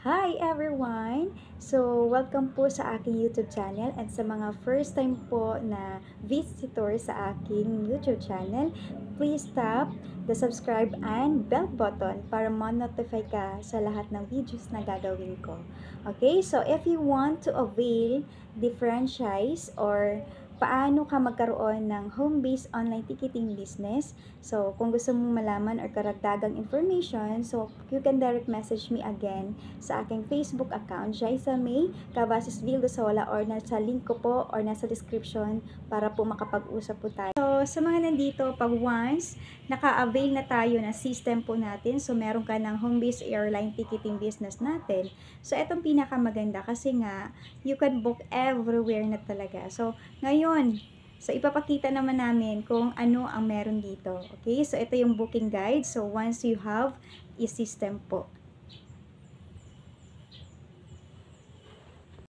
Hi everyone! So, welcome po sa aking YouTube channel at sa mga first time po na visitor sa aking YouTube channel, please tap the subscribe and bell button para ma-notify ka sa lahat ng videos na gagawin ko. Okay, so if you want to avail the franchise or paano ka magkaroon ng home-based online ticketing business. So, kung gusto mong malaman or karagdagang information, so you can direct message me again sa aking Facebook account, Jaisa May Cavazos Vildosola, or nasa link ko po or nasa description para po makapag-usap po tayo. So, sa mga nandito, pag once naka-avail na tayo na system po natin, so meron ka ng home-based airline ticketing business natin. So, itong pinakamaganda kasi nga, you can book everywhere na talaga. So, ngayon, so ipapakita naman namin kung ano ang meron dito. Okay, so ito yung booking guide. So once you have a system po.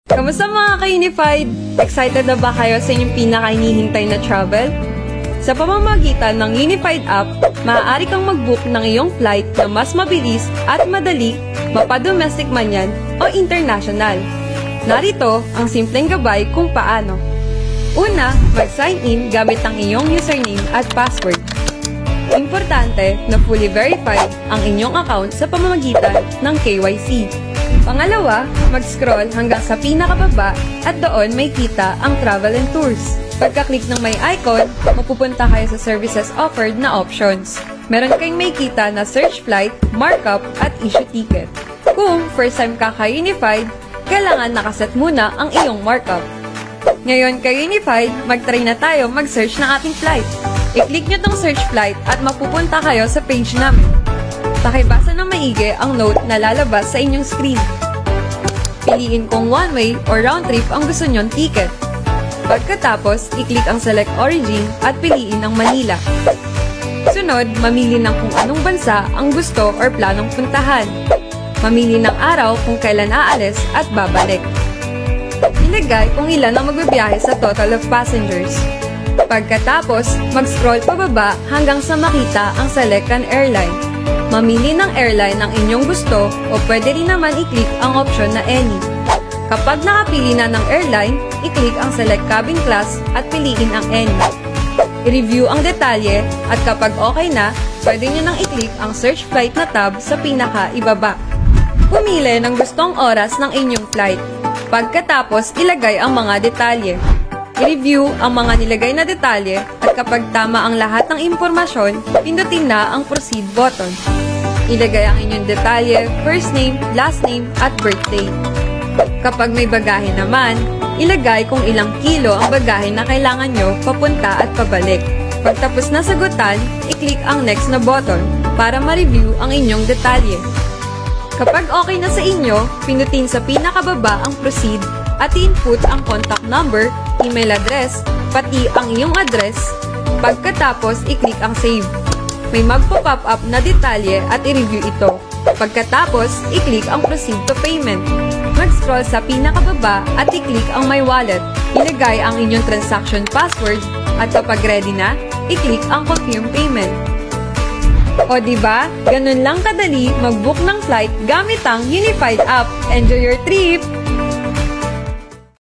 Kamusta mga ka-Unified? Excited na ba kayo sa inyong pinaka-hinihintay na travel? Sa pamamagitan ng Unified app, maaari kang mag-book ng iyong flight na mas mabilis at madali, mapadomestic man yan o international. Narito ang simpleng gabay kung paano. Una, mag-sign in gamit ang iyong username at password. Importante na fully verified ang inyong account sa pamamagitan ng KYC. Pangalawa, mag-scroll hanggang sa pinakababa at doon may kita ang travel and tours. Pagka-click ng may icon, mapupunta kayo sa services offered na options. Meron kayong may kita na search flight, markup at issue ticket. Kung first time ka ka-Unified, kailangan nakaset muna ang iyong markup. Ngayon, ka-Unified, mag-try na tayo mag-search ng ating flight. I-click nyo tong search flight at mapupunta kayo sa page namin. Pakibasa ng maigi ang note na lalabas sa inyong screen. Piliin kung one-way or round-trip ang gusto nyong ticket. Pagkatapos, i-click ang select origin at piliin ang Manila. Sunod, mamili ng kung anong bansa ang gusto or planong puntahan. Mamili ng araw kung kailan aalis at babalik. Ilagay kung ilan ang magbibiyahe sa total of passengers. Pagkatapos, mag-scroll pababa hanggang sa makita ang select an airline. Mamili ng airline ng inyong gusto o pwede rin naman i-click ang option na any. Kapag nakapili na ng airline, i-click ang select cabin class at piliin ang any. I-review ang detalye at kapag okay na, pwede nyo nang i-click ang search flight na tab sa pinaka-ibaba. Pumili ng gustong oras ng inyong flight. Pagkatapos, ilagay ang mga detalye. I-review ang mga nilagay na detalye at kapag tama ang lahat ng impormasyon, pindutin na ang proceed button. Ilagay ang inyong detalye, first name, last name, at birthday. Kapag may bagahe naman, ilagay kung ilang kilo ang bagahe na kailangan nyo papunta at pabalik. Pagtapos na sagutan, i-click ang next na button para ma-review ang inyong detalye. Kapag okay na sa inyo, pindutin sa pinakababa ang proceed at i-input ang contact number, email address, pati ang iyong address. Pagkatapos, i-click ang save. May magpo-pop up na detalye at i-review ito. Pagkatapos, i-click ang proceed to payment. Mag-scroll sa pinakababa at i-click ang my wallet. Ilagay ang inyong transaction password at kapag ready na, i-click ang confirm payment. O diba, ganun lang kadali mag-book ng flight gamit ang Unified app. Enjoy your trip!